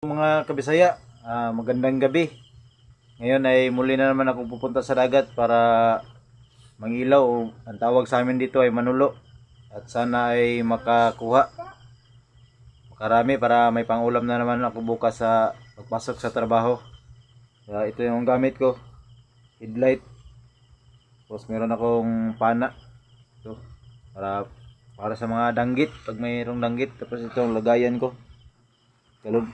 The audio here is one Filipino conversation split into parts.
Mga kabisaya, magandang gabi. Ngayon ay muli na naman ako pupunta sa dagat para mangilaw. Ang tawag sa amin dito ay manulo. At sana ay makarami para may pangulam na naman ako bukas sa pagpasok sa trabaho. Kaya ito yung gamit ko, headlight. Tapos meron akong pana. Ito, para sa mga danggit, pag mayroong danggit. Tapos itong lagayan ko, galon.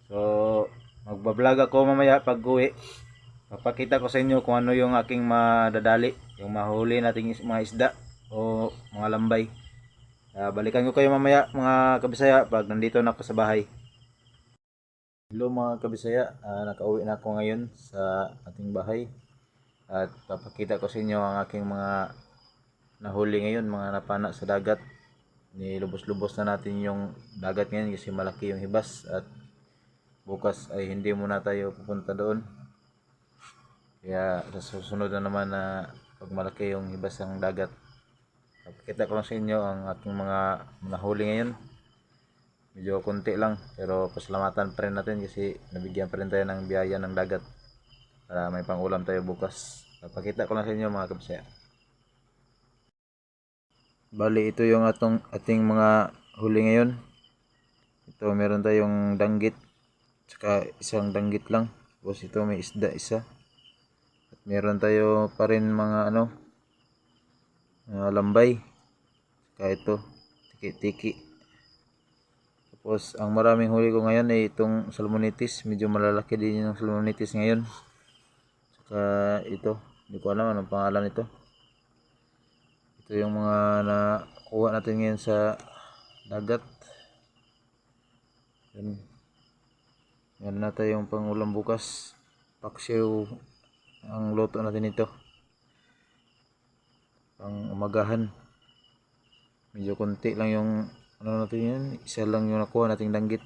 So, magbablog ako mamaya pag uwi. Papakita ko sa inyo kung ano yung aking madadali, yung mahuli nating mga isda o mga lambay. Balikan ko kayo mamaya mga kabisaya pag nandito na ako sa bahay. Hello mga kabisaya, nakauwi na ako ngayon sa ating bahay. At papakita ko sa inyo ang aking mga nahuli ngayon, mga napana sa dagat. Nilubos-lubos na natin yung dagat ngayon kasi malaki yung hibas at bukas ay hindi muna tayo pupunta doon. Kaya sa susunod na naman na pag malaki yung hibas ng dagat, pakita ko lang sa inyo ang aking mga nahuli ngayon. Medyo konti lang pero pasalamatan pa rin natin kasi nabigyan pa rin tayo ng biyaya ng dagat para may pangulam tayo bukas. Pakita ko lang sa inyo mga kabisaya. Bali ito yung ating mga huli ngayon. Ito meron tayong danggit, saka isang danggit lang. Tapos ito may isda isa. At meron tayo pa rin mga lambay. Saka ito, tiki-tiki. Tapos ang maraming huli ko ngayon ay itong salmonitis. Medyo malalaki din yung salmonitis ngayon. Saka ito, hindi ko alam anong pangalan ito. Ito yung mga nakuha natin ngayon sa dagat. Yan na tayong pangulam bukas. Paksiw ang luto natin ito. Pang umagahan. Medyo konti lang yung natin yan. Isa lang yung nakuha nating danggit.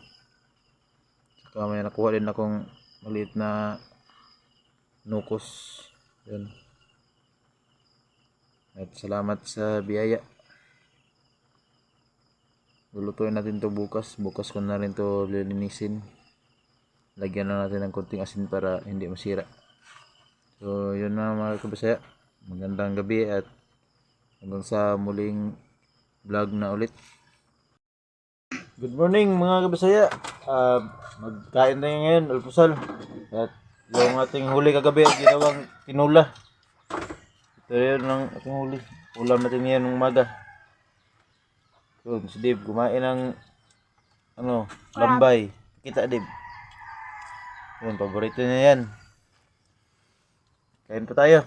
Saka may nakuha din akong maliit na nukos. Yan. At salamat sa biyaya. Lulutuin natin to bukas. Bukas ko na rin to lilinisin. Lagyan na natin ng konting asin para hindi masira. So yun na mga kabisaya. Magandang gabi at hanggang sa muling vlog na ulit. Good morning mga kabisaya. Magkain tayo ngayon, almusal. At yung ating huli kagabi ay ginawang tinula. Ito yun ang ating huli. Ulam natin ngayon ng umaga. So, si Dave kumain ng lambay. Kita Dave. Yun, paborito niya yan. Kain pa tayo.